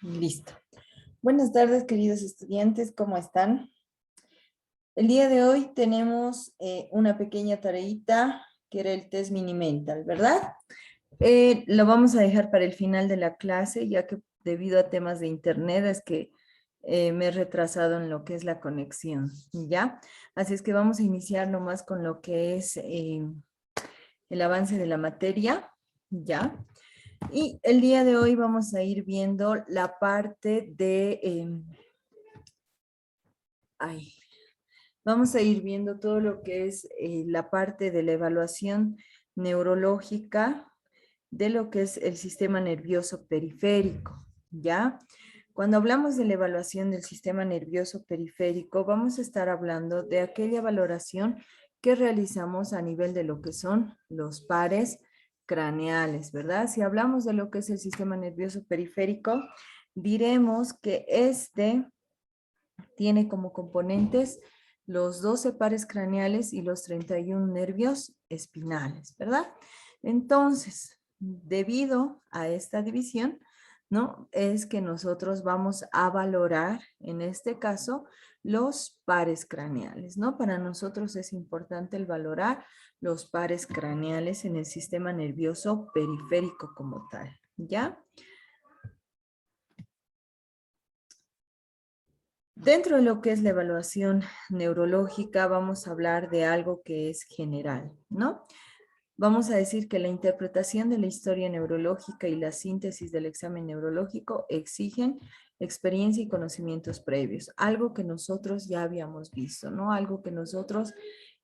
Listo. Buenas tardes, queridos estudiantes, ¿cómo están? El día de hoy tenemos una pequeña tareita que era el test mini mental, ¿verdad? Lo vamos a dejar para el final de la clase, ya que debido a temas de internet es que me he retrasado en lo que es la conexión, ¿ya? Así es que vamos a iniciar nomás con lo que es el avance de la materia, ¿ya? Y el día de hoy vamos a ir viendo la parte de... vamos a ir viendo todo lo que es la parte de la evaluación neurológica de lo que es el sistema nervioso periférico, ¿ya? Cuando hablamos de la evaluación del sistema nervioso periférico, vamos a estar hablando de aquella valoración que realizamos a nivel de lo que son los pares craneales, ¿verdad? Si hablamos de lo que es el sistema nervioso periférico, diremos que este tiene como componentes los 12 pares craneales y los 31 nervios espinales, ¿verdad? Entonces, debido a esta división, ¿no? Es que nosotros vamos a valorar, en este caso, los pares craneales, ¿no? Para nosotros es importante el valorar los pares craneales en el sistema nervioso periférico como tal, ¿ya? Dentro de lo que es la evaluación neurológica, vamos a hablar de algo que es general, ¿no? Vamos a decir que la interpretación de la historia neurológica y la síntesis del examen neurológico exigen experiencia y conocimientos previos, algo que nosotros ya habíamos visto, ¿no? Algo que nosotros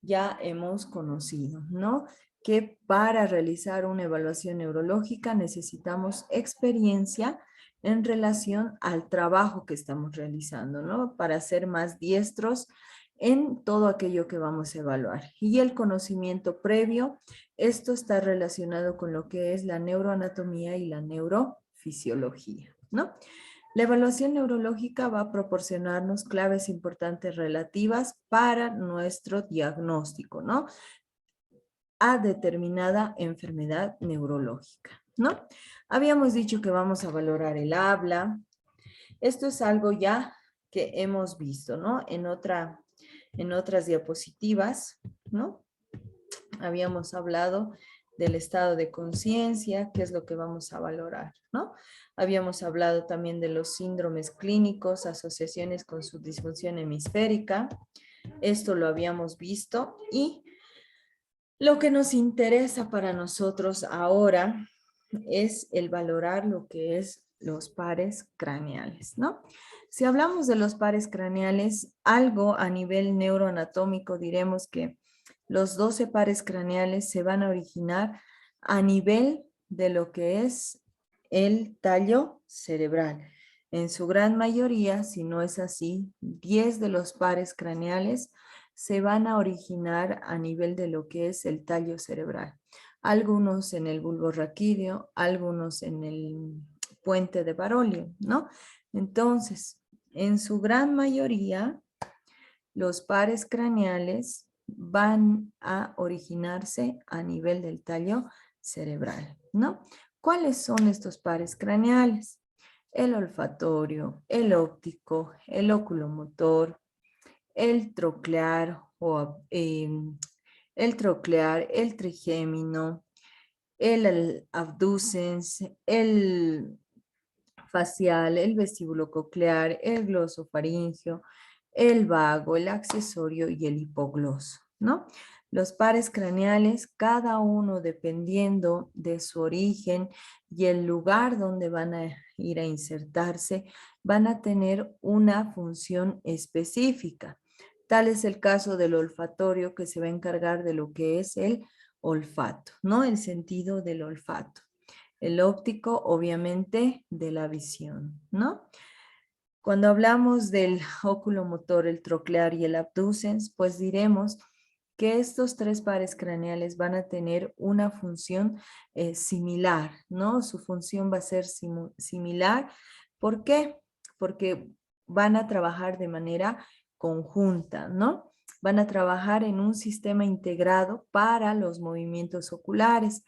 ya hemos conocido, ¿no? Que para realizar una evaluación neurológica necesitamos experiencia en relación al trabajo que estamos realizando, ¿no? Para ser más diestros en todo aquello que vamos a evaluar. Y el conocimiento previo, esto está relacionado con lo que es la neuroanatomía y la neurofisiología, ¿no? La evaluación neurológica va a proporcionarnos claves importantes relativas para nuestro diagnóstico, ¿no? A determinada enfermedad neurológica, ¿no? Habíamos dicho que vamos a valorar el habla. Esto es algo ya que hemos visto, ¿no? En otras diapositivas, ¿no? Habíamos hablado del estado de conciencia, que es lo que vamos a valorar, ¿no? Habíamos hablado también de los síndromes clínicos, asociaciones con su disfunción hemisférica. Esto lo habíamos visto y lo que nos interesa para nosotros ahora es el valorar lo que es los pares craneales, ¿no? Si hablamos de los pares craneales, algo a nivel neuroanatómico diremos que los 12 pares craneales se van a originar a nivel de lo que es el tallo cerebral. En su gran mayoría, si no es así, 10 de los pares craneales se van a originar a nivel de lo que es el tallo cerebral. Algunos en el bulbo raquídeo, algunos en el puente de Barolio, ¿no? Entonces, en su gran mayoría, los pares craneales van a originarse a nivel del tallo cerebral, ¿no? ¿Cuáles son estos pares craneales? El olfatorio, el óptico, el oculomotor, el troclear, el trigémino, el abducens, el facial, el vestíbulo coclear, el glosofaringeo, el vago, el accesorio y el hipogloso, ¿no? Los pares craneales, cada uno dependiendo de su origen y el lugar donde van a ir a insertarse, van a tener una función específica. Tal es el caso del olfatorio, que se va a encargar de lo que es el olfato, ¿no? El sentido del olfato. El óptico, obviamente, de la visión, ¿no? Cuando hablamos del oculomotor, el troclear y el abducens, pues diremos que estos tres pares craneales van a tener una función similar, ¿no? Su función va a ser similar. ¿Por qué? Porque van a trabajar de manera conjunta, ¿no? Van a trabajar en un sistema integrado para los movimientos oculares.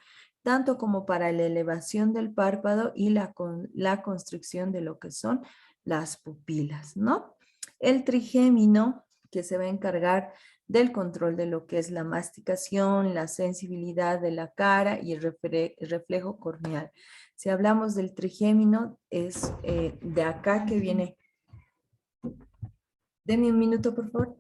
tanto como para la elevación del párpado y la constricción de lo que son las pupilas, ¿no? El trigémino, que se va a encargar del control de lo que es la masticación, la sensibilidad de la cara y el reflejo corneal. Si hablamos del trigémino, es de acá que viene. Deme un minuto, por favor.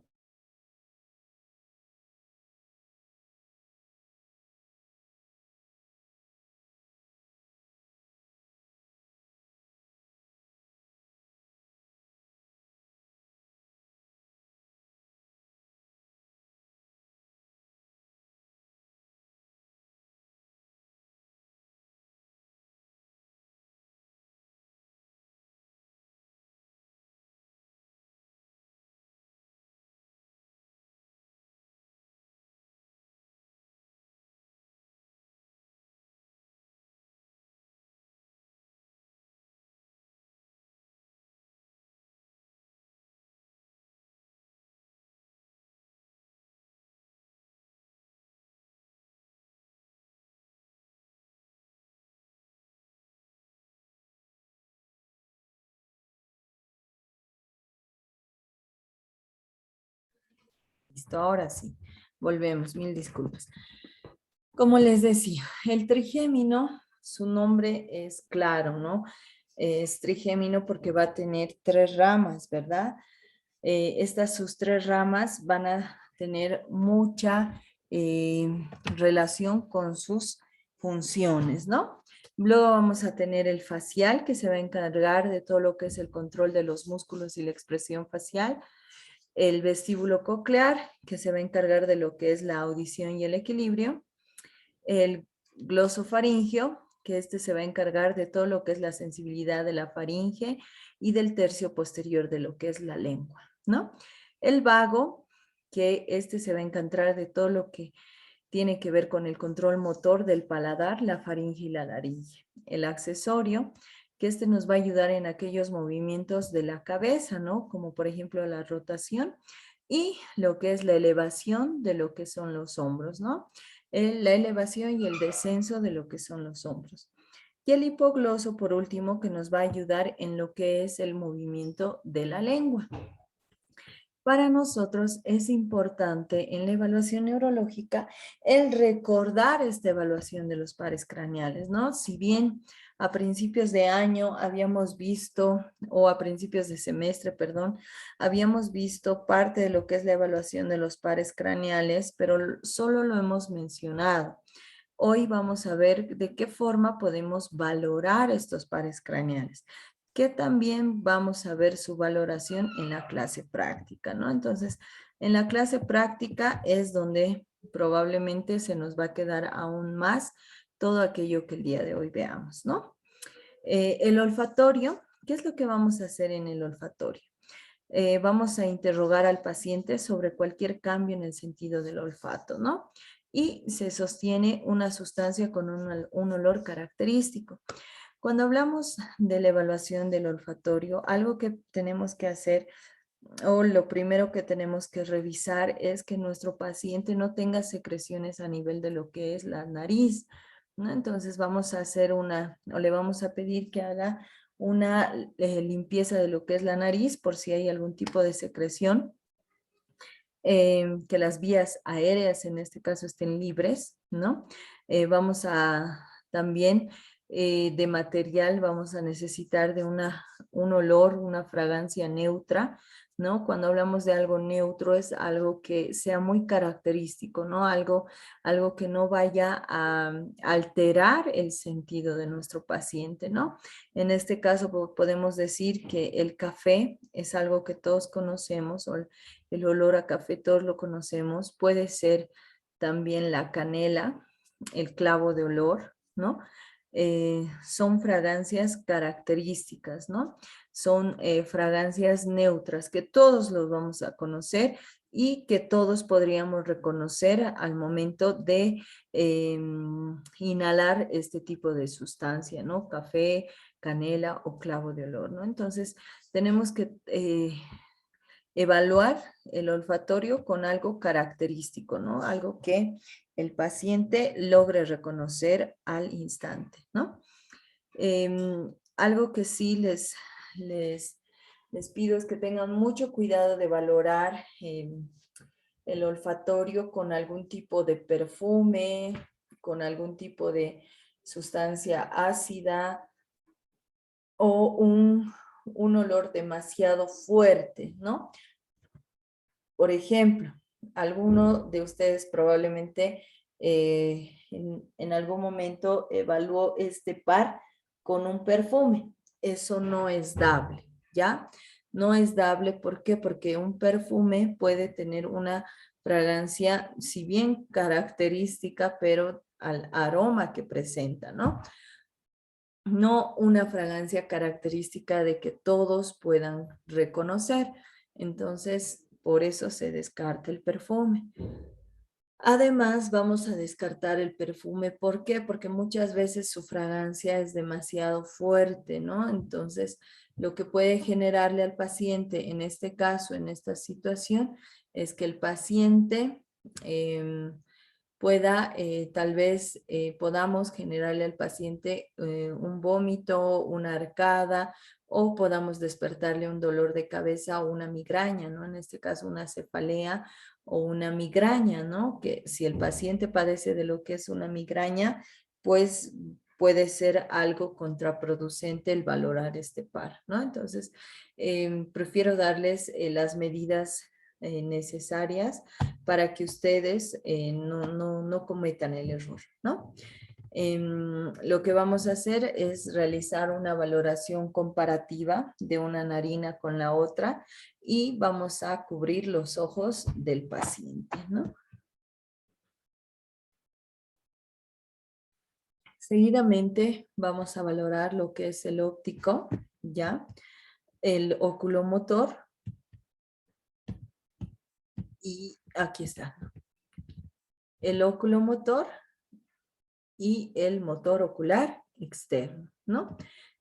Listo, ahora sí. Volvemos, mil disculpas. Como les decía, el trigémino, su nombre es claro, ¿no? Es trigémino porque va a tener 3 ramas, ¿verdad? Estas sus 3 ramas van a tener mucha relación con sus funciones, ¿no? Luego vamos a tener el facial, que se va a encargar de todo lo que es el control de los músculos y la expresión facial. El vestíbulo coclear, que se va a encargar de lo que es la audición y el equilibrio. El glosofaringio, que este se va a encargar de todo lo que es la sensibilidad de la faringe y del tercio posterior de lo que es la lengua, ¿no? El vago, que este se va a encargar de todo lo que tiene que ver con el control motor del paladar, la faringe y la laringe. El accesorio, que este nos va a ayudar en aquellos movimientos de la cabeza, ¿no? Como por ejemplo la rotación y lo que es la elevación de lo que son los hombros, ¿no? La elevación y el descenso de lo que son los hombros. Y el hipogloso, por último, que nos va a ayudar en lo que es el movimiento de la lengua. Para nosotros es importante en la evaluación neurológica el recordar esta evaluación de los pares craneales, ¿no? Si bien a principios de año habíamos visto, o a principios de semestre, perdón, habíamos visto parte de lo que es la evaluación de los pares craneales, pero solo lo hemos mencionado. Hoy vamos a ver de qué forma podemos valorar estos pares craneales, que también vamos a ver su valoración en la clase práctica, ¿no? Entonces, en la clase práctica es donde probablemente se nos va a quedar aún más todo aquello que el día de hoy veamos, ¿no? El olfatorio, ¿qué es lo que vamos a hacer en el olfatorio? Vamos a interrogar al paciente sobre cualquier cambio en el sentido del olfato, ¿no? Y se sostiene una sustancia con un olor característico. Cuando hablamos de la evaluación del olfatorio, algo que tenemos que hacer o lo primero que tenemos que revisar es que nuestro paciente no tenga secreciones a nivel de lo que es la nariz, ¿no? Entonces vamos a hacer o le vamos a pedir que haga una limpieza de lo que es la nariz por si hay algún tipo de secreción, que las vías aéreas en este caso estén libres, ¿no? Vamos a también de material vamos a necesitar de un olor, una fragancia neutra, ¿no? Cuando hablamos de algo neutro es algo que sea muy característico, ¿no? Algo que no vaya a alterar el sentido de nuestro paciente, ¿no? En este caso podemos decir que el café es algo que todos conocemos, o el olor a café todos lo conocemos, puede ser también la canela, el clavo de olor, ¿no? Son fragancias características, ¿no? Son fragancias neutras que todos los vamos a conocer y que todos podríamos reconocer al momento de inhalar este tipo de sustancia, ¿no? Café, canela o clavo de olor, ¿no? Entonces, tenemos que evaluar el olfatorio con algo característico, ¿no? Algo que el paciente logre reconocer al instante, ¿no? Algo que sí les pido es que tengan mucho cuidado de valorar el olfatorio con algún tipo de perfume, con algún tipo de sustancia ácida o un olor demasiado fuerte, ¿no? Por ejemplo, alguno de ustedes probablemente en algún momento evaluó este par con un perfume. Eso no es dable, ¿ya? No es dable, ¿por qué? Porque un perfume puede tener una fragancia, si bien característica, pero al aroma que presenta, ¿no? No una fragancia característica de que todos puedan reconocer. Entonces, por eso se descarta el perfume. Además, vamos a descartar el perfume. ¿Por qué? Porque muchas veces su fragancia es demasiado fuerte, ¿no? Entonces, lo que puede generarle al paciente, en este caso, en esta situación, es que el paciente pueda, tal vez podamos generarle al paciente un vómito, una arcada, o podamos despertarle un dolor de cabeza o una migraña, ¿no? En este caso, una cefalea o una migraña, ¿no? Que si el paciente padece de lo que es una migraña, pues puede ser algo contraproducente el valorar este par, ¿no? Entonces, prefiero darles las medidas necesarias para que ustedes no cometan el error, ¿no? Lo que vamos a hacer es realizar una valoración comparativa de una narina con la otra y vamos a cubrir los ojos del paciente, ¿no? Seguidamente vamos a valorar lo que es el óptico, ¿ya? El oculomotor y aquí está. El oculomotor y el motor ocular externo, ¿no?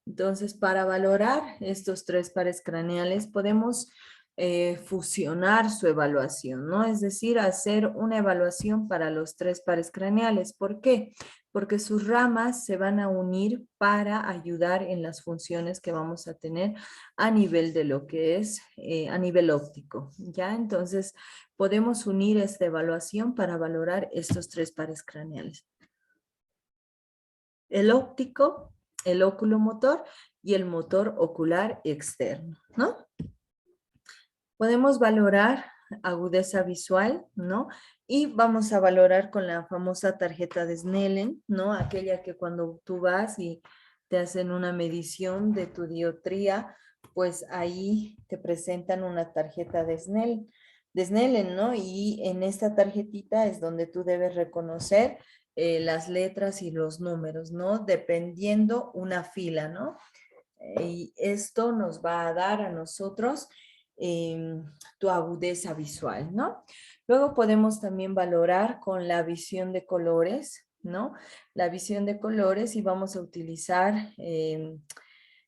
Entonces, para valorar estos tres pares craneales, podemos fusionar su evaluación, ¿no? Es decir, hacer una evaluación para los tres pares craneales. ¿Por qué? Porque sus ramas se van a unir para ayudar en las funciones que vamos a tener a nivel de lo que es, a nivel óptico, ¿ya? Entonces, podemos unir esta evaluación para valorar estos tres pares craneales. El óptico, el oculomotor y el motor ocular externo, ¿no? Podemos valorar agudeza visual, ¿no? Y vamos a valorar con la famosa tarjeta de Snellen, ¿no? Aquella que cuando tú vas y te hacen una medición de tu dioptría, pues ahí te presentan una tarjeta de Snellen, ¿no? Y en esta tarjetita es donde tú debes reconocer las letras y los números, ¿no? Dependiendo una fila, ¿no? Y esto nos va a dar a nosotros tu agudeza visual, ¿no? Luego podemos también valorar con la visión de colores, ¿no? La visión de colores y vamos a utilizar, en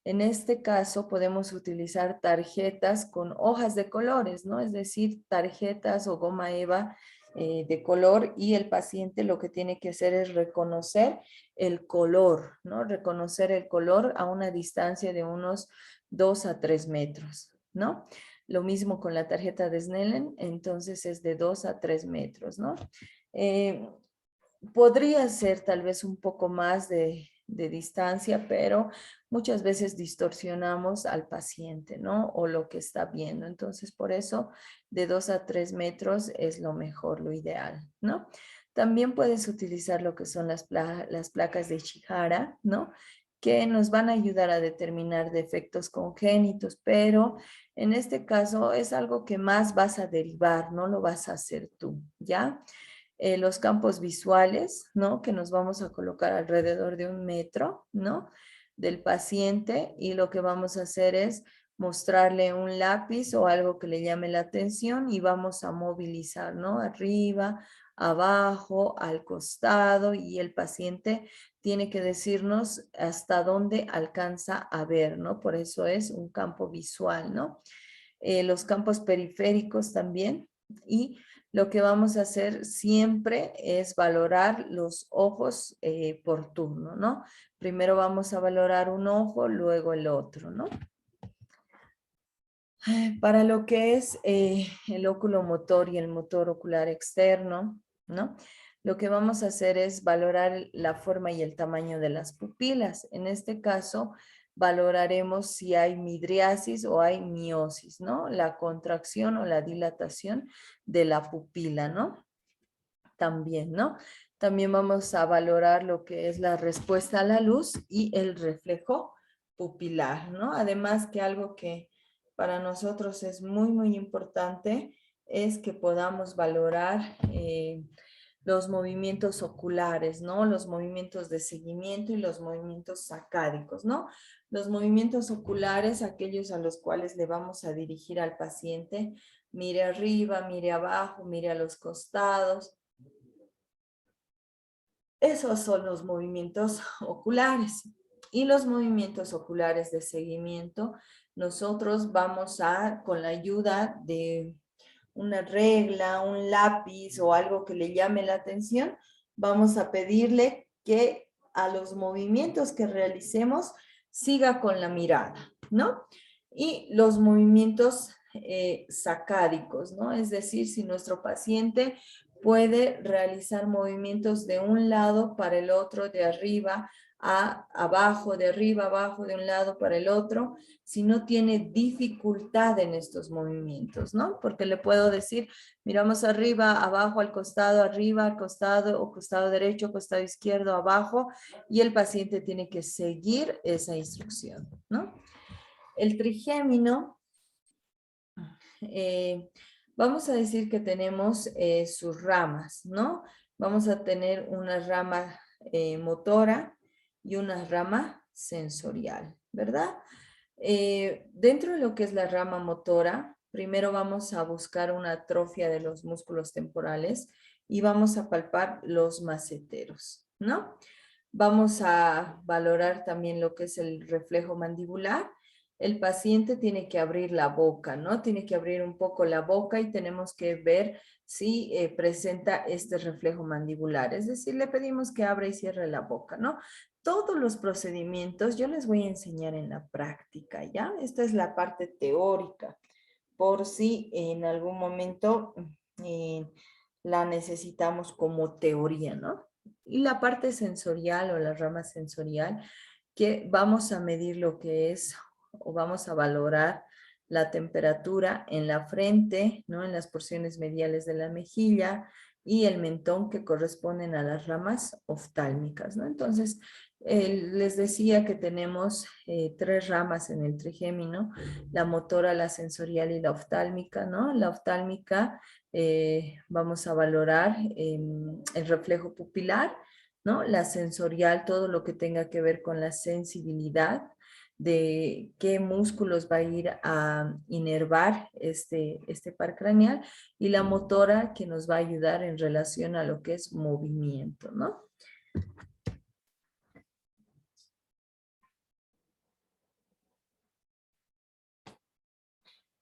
este caso podemos utilizar tarjetas con hojas de colores, ¿no? Es decir, tarjetas o goma eva de color y el paciente lo que tiene que hacer es reconocer el color, ¿no? Reconocer el color a una distancia de unos 2 a 3 metros, ¿no? Lo mismo con la tarjeta de Snellen, entonces es de 2 a 3 metros, ¿no? Eh, Podría ser tal vez un poco más de distancia, pero muchas veces distorsionamos al paciente, ¿no? O lo que está viendo. Entonces, por eso, de 2 a 3 metros es lo mejor, lo ideal, ¿no? También puedes utilizar lo que son las placas de Ishihara, ¿no? Que nos van a ayudar a determinar defectos congénitos, pero en este caso es algo que más vas a derivar, no lo vas a hacer tú, ¿ya? Los campos visuales, ¿no? Que nos vamos a colocar alrededor de 1 metro, ¿no? Del paciente y lo que vamos a hacer es mostrarle un lápiz o algo que le llame la atención y vamos a movilizar, ¿no? Arriba, abajo, al costado y el paciente tiene que decirnos hasta dónde alcanza a ver, ¿no? Por eso es un campo visual, ¿no? los campos periféricos también, y lo que vamos a hacer siempre es valorar los ojos por turno, ¿no? Primero vamos a valorar un ojo, luego el otro, ¿no? Para lo que es el óculo motor y el motor ocular externo, ¿no? Lo que vamos a hacer es valorar la forma y el tamaño de las pupilas. En este caso, valoraremos si hay midriasis o hay miosis, ¿no? La contracción o la dilatación de la pupila, ¿no? También, ¿no? También vamos a valorar lo que es la respuesta a la luz y el reflejo pupilar, ¿no? Además que algo que para nosotros es muy, muy importante es que podamos valorar los movimientos oculares, ¿no? Los movimientos de seguimiento y los movimientos sacádicos, ¿no? Los movimientos oculares, aquellos a los cuales le vamos a dirigir al paciente, mire arriba, mire abajo, mire a los costados. Esos son los movimientos oculares. Y los movimientos oculares de seguimiento, nosotros vamos a, con la ayuda de una regla, un lápiz o algo que le llame la atención, vamos a pedirle que a los movimientos que realicemos siga con la mirada, ¿no? Y los movimientos sacádicos, ¿no? Es decir, si nuestro paciente puede realizar movimientos de un lado para el otro, de arriba a abajo, de arriba abajo, de un lado para el otro, si no tiene dificultad en estos movimientos, ¿no? Porque le puedo decir, miramos arriba, abajo, al costado, o costado derecho, costado izquierdo, abajo, y el paciente tiene que seguir esa instrucción, ¿no? El trigémino, vamos a decir que tenemos sus ramas, ¿no? Vamos a tener una rama motora y una rama sensorial, ¿verdad? Dentro de lo que es la rama motora, primero vamos a buscar una atrofia de los músculos temporales y vamos a palpar los maceteros, ¿no? Vamos a valorar también lo que es el reflejo mandibular. El paciente tiene que abrir la boca, ¿no? Tiene que abrir un poco la boca y tenemos que ver si presenta este reflejo mandibular. Es decir, le pedimos que abra y cierre la boca, ¿no? Todos los procedimientos yo les voy a enseñar en la práctica, ¿ya? Esta es la parte teórica, por si en algún momento la necesitamos como teoría, ¿no? Y la parte sensorial o la rama sensorial, que vamos a medir lo que es o vamos a valorar la temperatura en la frente, ¿no? En las porciones mediales de la mejilla y el mentón que corresponden a las ramas oftálmicas, ¿no? Entonces, les decía que tenemos tres ramas en el trigémino, la motora, la sensorial y la oftálmica, ¿no? La oftálmica vamos a valorar el reflejo pupilar, ¿no? La sensorial, todo lo que tenga que ver con la sensibilidad de qué músculos va a ir a inervar este par craneal, y la motora que nos va a ayudar en relación a lo que es movimiento, ¿no?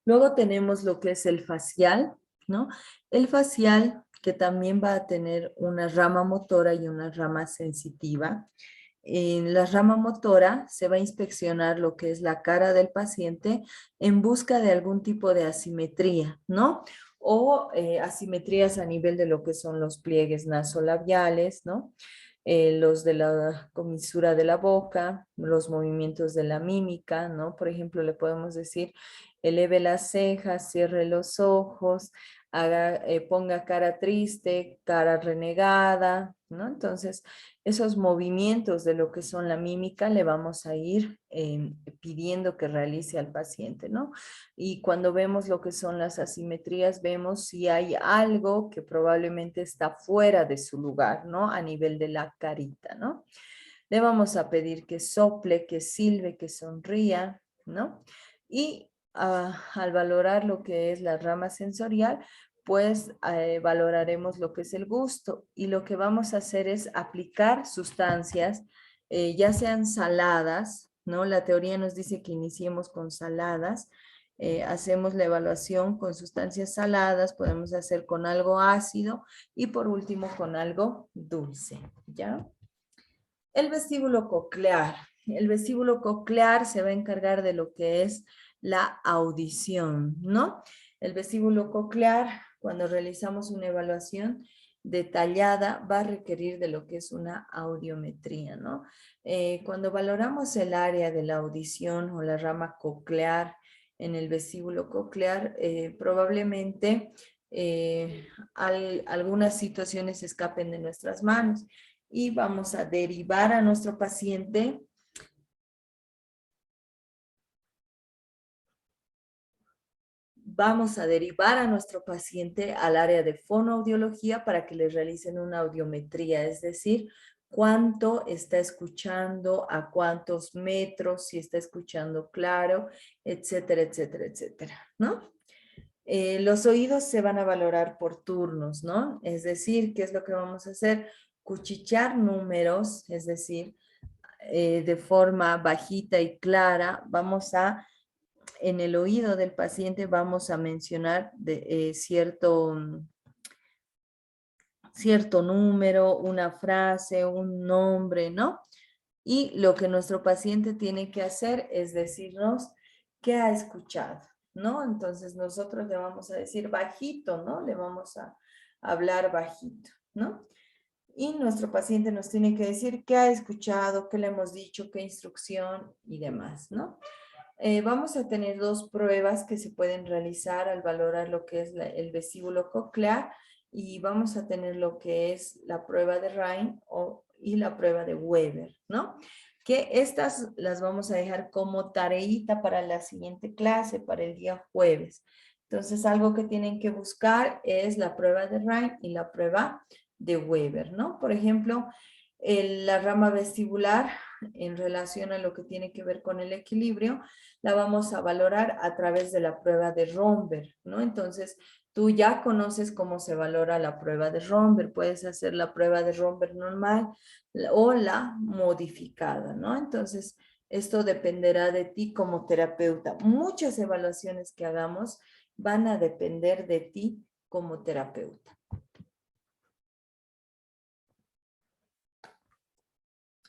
Luego tenemos lo que es el facial, ¿no? El facial que también va a tener una rama motora y una rama sensitiva. En la rama motora se va a inspeccionar lo que es la cara del paciente en busca de algún tipo de asimetría, ¿no? O asimetrías a nivel de lo que son los pliegues nasolabiales, ¿no? Los de la comisura de la boca, los movimientos de la mímica, ¿no? Por ejemplo, le podemos decir, eleve las cejas, cierre los ojos, ponga cara triste, cara renegada, ¿no? Entonces, esos movimientos de lo que son la mímica le vamos a ir pidiendo que realice al paciente, ¿no? Y cuando vemos lo que son las asimetrías, vemos si hay algo que probablemente está fuera de su lugar, ¿no? A nivel de la carita, ¿no? Le vamos a pedir que sople, que silbe, que sonría, ¿no? Y al valorar lo que es la rama sensorial, pues valoraremos lo que es el gusto, y lo que vamos a hacer es aplicar sustancias, ya sean saladas, ¿no? La teoría nos dice que iniciemos con saladas, hacemos la evaluación con sustancias saladas, podemos hacer con algo ácido y por último con algo dulce, ¿ya? El vestíbulo coclear. El vestíbulo coclear se va a encargar de lo que es la audición, ¿no? El vestíbulo coclear, cuando realizamos una evaluación detallada, va a requerir de lo que es una audiometría, ¿no? Cuando valoramos el área de la audición o la rama coclear en el vestíbulo coclear, probablemente algunas situaciones escapen de nuestras manos y vamos a derivar a nuestro paciente al área de fonoaudiología para que le realicen una audiometría, es decir, cuánto está escuchando, a cuántos metros, si está escuchando claro, etcétera, etcétera, etcétera, ¿no? Los oídos se van a valorar por turnos, ¿no? Es decir, ¿qué es lo que vamos a hacer? Cuchichear números, es decir, de forma bajita y clara, en el oído del paciente vamos a mencionar cierto número, una frase, un nombre, ¿no? Y lo que nuestro paciente tiene que hacer es decirnos qué ha escuchado, ¿no? Entonces nosotros le vamos a decir bajito, ¿no? Le vamos a hablar bajito, ¿no? Y nuestro paciente nos tiene que decir qué ha escuchado, qué le hemos dicho, qué instrucción y demás, ¿no? Vamos a tener dos pruebas que se pueden realizar al valorar lo que es el vestíbulo coclear y vamos a tener lo que es la prueba de Rhine y la prueba de Weber, ¿no? Que estas las vamos a dejar como tareita para la siguiente clase, para el día jueves. Entonces, algo que tienen que buscar es la prueba de Rhine y la prueba de Weber, ¿no? Por ejemplo, la rama vestibular en relación a lo que tiene que ver con el equilibrio, la vamos a valorar a través de la prueba de Romberg, ¿no? Entonces, tú ya conoces cómo se valora la prueba de Romberg, puedes hacer la prueba de Romberg normal o la modificada, ¿no? Entonces, esto dependerá de ti como terapeuta. Muchas evaluaciones que hagamos van a depender de ti como terapeuta.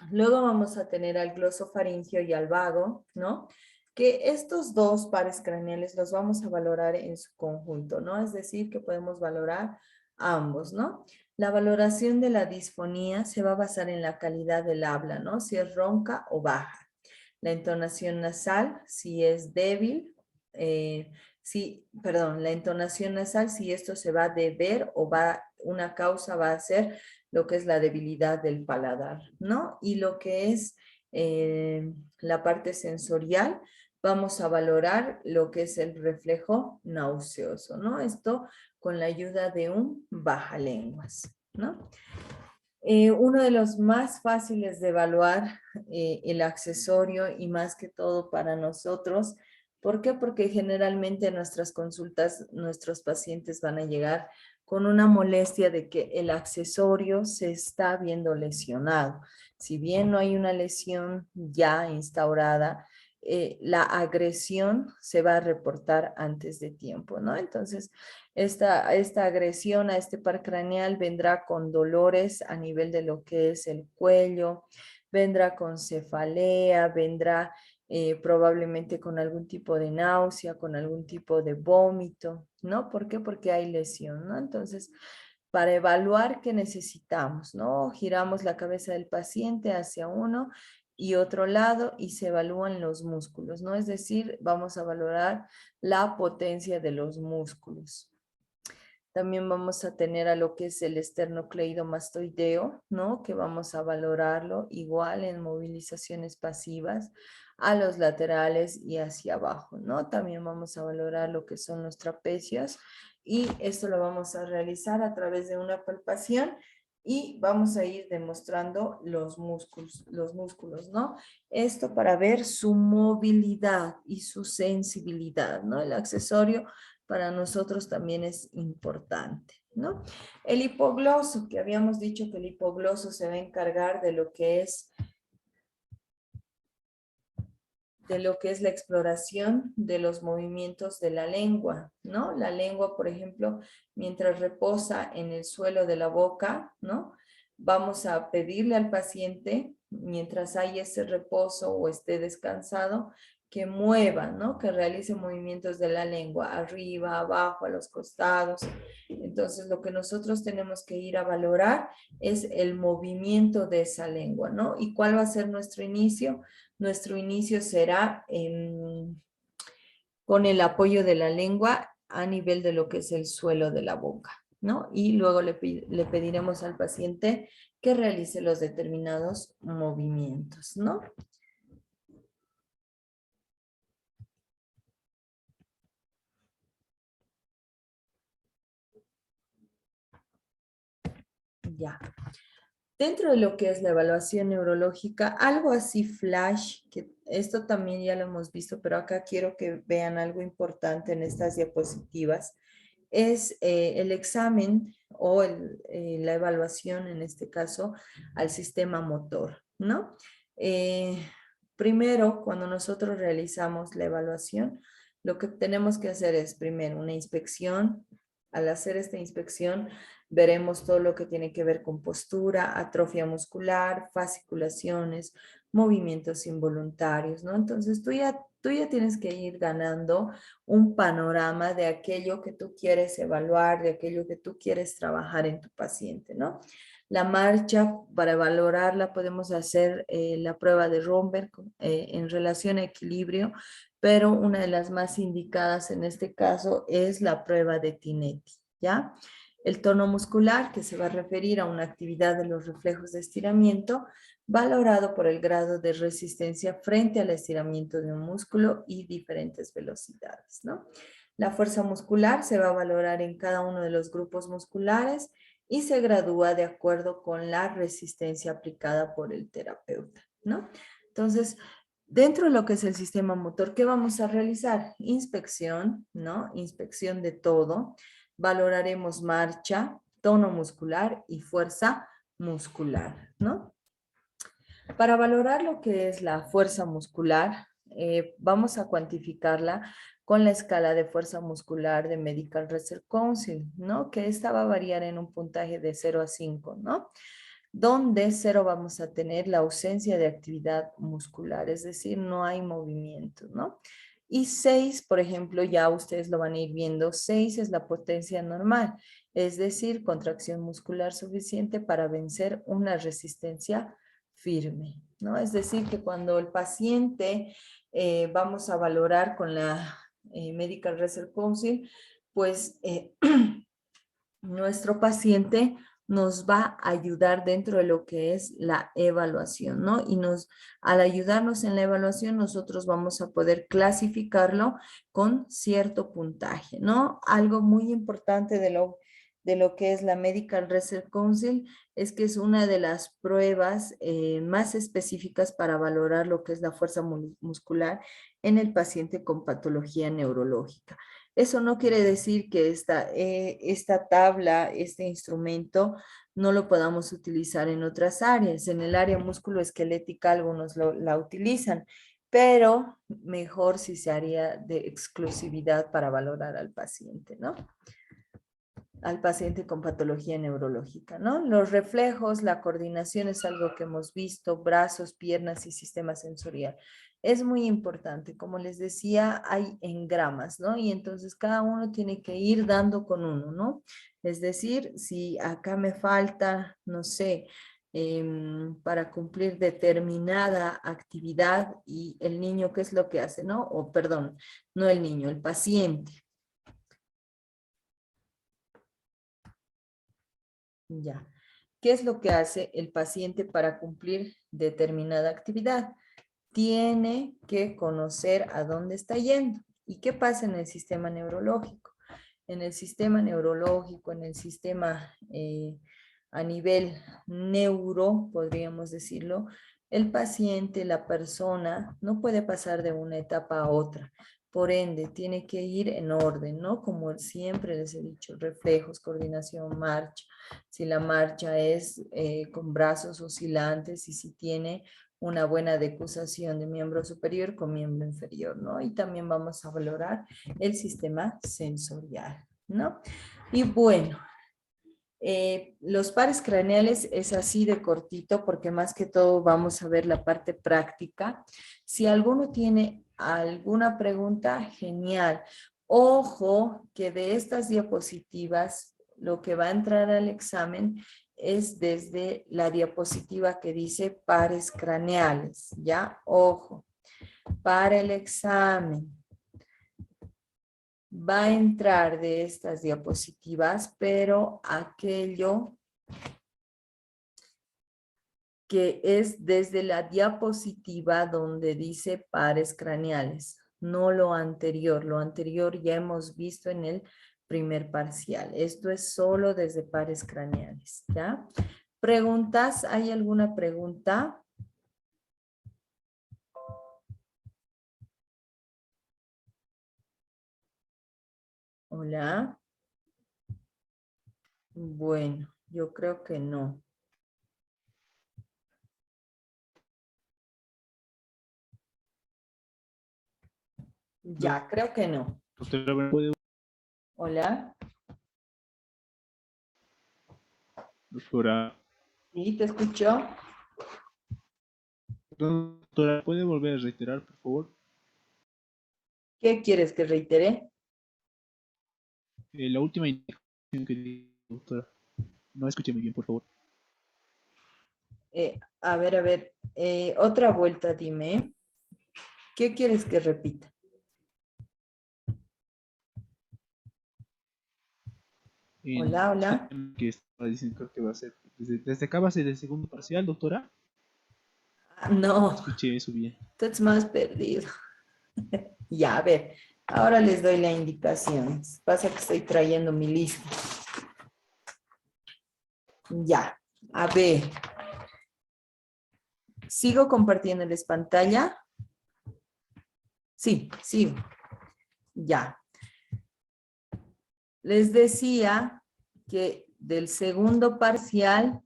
Luego vamos a tener al glosofaringeo y al vago, ¿no? Que estos dos pares craneales los vamos a valorar en su conjunto, ¿no? Es decir, que podemos valorar ambos, ¿no? La valoración de la disfonía se va a basar en la calidad del habla, ¿no? Si es ronca o baja. La entonación nasal, si es débil, la entonación nasal, si esto se va a deber o una causa va a ser lo que es la debilidad del paladar, ¿no? Y lo que es la parte sensorial, vamos a valorar lo que es el reflejo nauseoso, ¿no? Esto con la ayuda de un bajalenguas, ¿no? Uno de los más fáciles de evaluar el accesorio y más que todo para nosotros. ¿Por qué? Porque generalmente en nuestras consultas nuestros pacientes van a llegar con una molestia de que el accesorio se está viendo lesionado. Si bien no hay una lesión ya instaurada, la agresión se va a reportar antes de tiempo, ¿no? Entonces, esta agresión a este par craneal vendrá con dolores a nivel de lo que es el cuello, vendrá con cefalea, vendrá probablemente con algún tipo de náusea, con algún tipo de vómito, ¿no? ¿Por qué? Porque hay lesión, ¿no? Entonces, para evaluar qué necesitamos, ¿no? Giramos la cabeza del paciente hacia uno y otro lado y se evalúan los músculos, ¿no? Es decir, vamos a valorar la potencia de los músculos. También vamos a tener a lo que es el esternocleidomastoideo, ¿no? Que vamos a valorarlo igual en movilizaciones pasivas a los laterales y hacia abajo, ¿no? También vamos a valorar lo que son los trapecios y esto lo vamos a realizar a través de una palpación y vamos a ir demostrando los músculos, ¿no? Esto para ver su movilidad y su sensibilidad, ¿no? El accesorio para nosotros también es importante, ¿no? El hipogloso, que habíamos dicho que el hipogloso se va a encargar de lo que es de lo que es la exploración de los movimientos de la lengua, ¿no? La lengua, por ejemplo, mientras reposa en el suelo de la boca, ¿no? Vamos a pedirle al paciente, mientras hay ese reposo o esté descansado, que mueva, ¿no? Que realice movimientos de la lengua, arriba, abajo, a los costados. Entonces, lo que nosotros tenemos que ir a valorar es el movimiento de esa lengua, ¿no? ¿Y cuál va a ser nuestro inicio? Nuestro inicio será con el apoyo de la lengua a nivel de lo que es el suelo de la boca, ¿no? Y luego le pediremos al paciente que realice los determinados movimientos, ¿no? Ya. Dentro de lo que es la evaluación neurológica, algo así flash, que esto también ya lo hemos visto, pero acá quiero que vean algo importante en estas diapositivas, es el examen o la evaluación, en este caso, al sistema motor, ¿no? Eh, Primero, cuando nosotros realizamos la evaluación, lo que tenemos que hacer es primero una inspección. Al hacer esta inspección, veremos todo lo que tiene que ver con postura, atrofia muscular, fasciculaciones, movimientos involuntarios, ¿no? Entonces tú ya tienes que ir ganando un panorama de aquello que tú quieres evaluar, de aquello que tú quieres trabajar en tu paciente, ¿no? La marcha, para valorarla, podemos hacer la prueba de Romberg en relación a equilibrio, pero una de las más indicadas en este caso es la prueba de Tinetti, ¿ya? El tono muscular, que se va a referir a una actividad de los reflejos de estiramiento, valorado por el grado de resistencia frente al estiramiento de un músculo y diferentes velocidades, ¿no? La fuerza muscular se va a valorar en cada uno de los grupos musculares y se gradúa de acuerdo con la resistencia aplicada por el terapeuta, ¿no? Entonces, dentro de lo que es el sistema motor, ¿qué vamos a realizar? Inspección, ¿no? Inspección de todo. Valoraremos marcha, tono muscular y fuerza muscular, ¿no? Para valorar lo que es la fuerza muscular, vamos a cuantificarla con la escala de fuerza muscular de Medical Research Council, ¿no? Que esta va a variar en un puntaje de 0 a 5, ¿no? Donde 0 vamos a tener la ausencia de actividad muscular, es decir, no hay movimiento, ¿no? Y 6, por ejemplo, ya ustedes lo van a ir viendo, 6 es la potencia normal, es decir, contracción muscular suficiente para vencer una resistencia firme, ¿no? Es decir, que cuando el paciente vamos a valorar con la Medical Research Council, pues nuestro paciente nos va a ayudar dentro de lo que es la evaluación, ¿no? Y al ayudarnos en la evaluación, nosotros vamos a poder clasificarlo con cierto puntaje, ¿no? Algo muy importante de lo que es la Medical Research Council es que es una de las pruebas más específicas para valorar lo que es la fuerza muscular en el paciente con patología neurológica. Eso no quiere decir que esta tabla, este instrumento, no lo podamos utilizar en otras áreas. En el área musculoesquelética algunos la utilizan, pero mejor si se haría de exclusividad para valorar al paciente, ¿no? Al paciente con patología neurológica, ¿no? Los reflejos, la coordinación es algo que hemos visto, brazos, piernas y sistema sensorial. Es muy importante, como les decía, hay engramas, ¿no? Y entonces cada uno tiene que ir dando con uno, ¿no? Es decir, si acá me falta, no sé, para cumplir determinada actividad y el niño, ¿qué es lo que hace, no? O perdón, no el niño, el paciente. Ya. ¿Qué es lo que hace el paciente para cumplir determinada actividad? Tiene que conocer a dónde está yendo. ¿Y qué pasa en el sistema neurológico? En el sistema neurológico, en el sistema a nivel neuro, podríamos decirlo, el paciente, la persona, no puede pasar de una etapa a otra. Por ende, tiene que ir en orden, ¿no? Como siempre les he dicho, reflejos, coordinación, marcha. Si la marcha es con brazos oscilantes y si tiene una buena decusación de miembro superior con miembro inferior, ¿no? Y también vamos a valorar el sistema sensorial, ¿no? Y bueno, los pares craneales es así de cortito porque más que todo vamos a ver la parte práctica. Si alguno tiene alguna pregunta, genial. Ojo que de estas diapositivas lo que va a entrar al examen es desde la diapositiva que dice pares craneales, ¿ya? Ojo, para el examen va a entrar de estas diapositivas, pero aquello que es desde la diapositiva donde dice pares craneales, no lo anterior. Lo anterior ya hemos visto en el primer parcial. Esto es solo desde pares craneales, ¿ya? ¿Preguntas? ¿Hay alguna pregunta? Hola. Bueno, yo creo que no. Ya, creo que no. Doctora, ¿puede? Hola. Doctora, Sí, ¿te escucho? doctora, ¿puede volver a reiterar, por favor? ¿Qué quieres que reitere? La última indicación que di, doctora. No escuché muy bien, por favor. A ver, otra vuelta, dime. ¿Qué quieres que repita? Hola, hola. Que estaba diciendo que va a ser desde acá va a ser el segundo parcial, doctora. Ah, No no, escuché eso bien. estás más perdido. Ya, a ver, ahora les doy la indicación. Pasa que estoy trayendo mi lista. Ya, a ver. ¿Sigo compartiéndoles pantalla? Sí, sigo. Ya. Les decía que del segundo parcial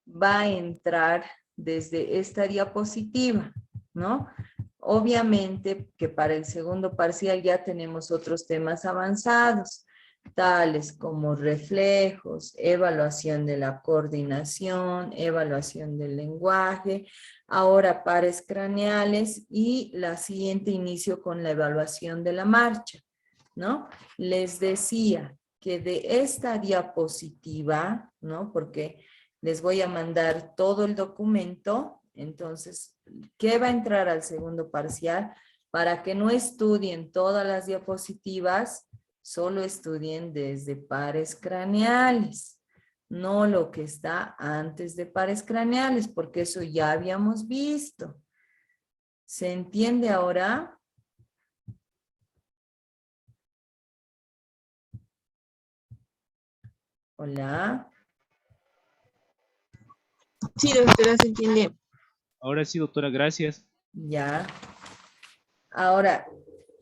va a entrar desde esta diapositiva, ¿no? Obviamente que para el segundo parcial ya tenemos otros temas avanzados, tales como reflejos, evaluación de la coordinación, evaluación del lenguaje, ahora pares craneales y la siguiente inicio con la evaluación de la marcha, ¿no? Les decía que de esta diapositiva, ¿no? Porque les voy a mandar todo el documento, entonces, ¿qué va a entrar al segundo parcial? Para que no estudien todas las diapositivas, solo estudien desde pares craneales, no lo que está antes de pares craneales, porque eso ya habíamos visto. ¿Se entiende ahora? Hola. Sí, doctora, se entiende. Ahora sí, doctora, gracias. Ya. Ahora,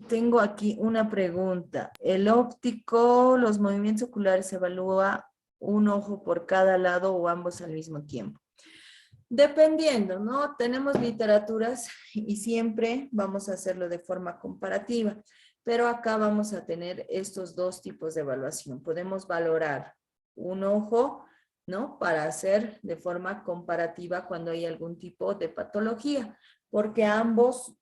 tengo aquí una pregunta. El óptico, los movimientos oculares se evalúa un ojo por cada lado o ambos al mismo tiempo. Dependiendo, ¿no? Tenemos literaturas y siempre vamos a hacerlo de forma comparativa, pero acá vamos a tener estos dos tipos de evaluación. Podemos valorar un ojo, ¿no? Para hacer de forma comparativa cuando hay algún tipo de patología, porque ambos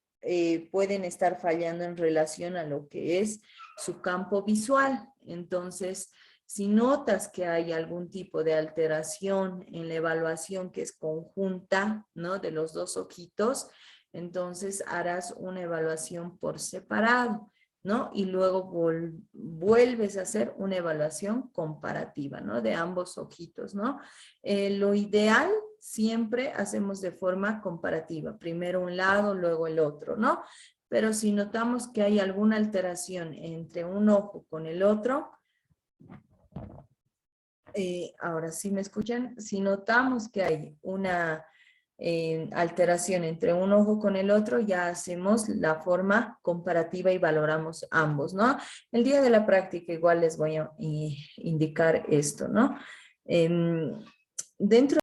pueden estar fallando en relación a lo que es su campo visual. Entonces, si notas que hay algún tipo de alteración en la evaluación que es conjunta, ¿no? De los dos ojitos, entonces harás una evaluación por separado, ¿no? Y luego vuelves a hacer una evaluación comparativa, ¿no? De ambos ojitos, ¿no? Lo ideal siempre hacemos de forma comparativa, primero un lado, luego el otro, ¿no? Pero si notamos que hay alguna alteración entre un ojo con el otro, ahora sí me escuchan, si notamos que hay una alteración entre un ojo con el otro, ya hacemos la forma comparativa y valoramos ambos, ¿no? El día de la práctica igual les voy a indicar esto, ¿no? Dentro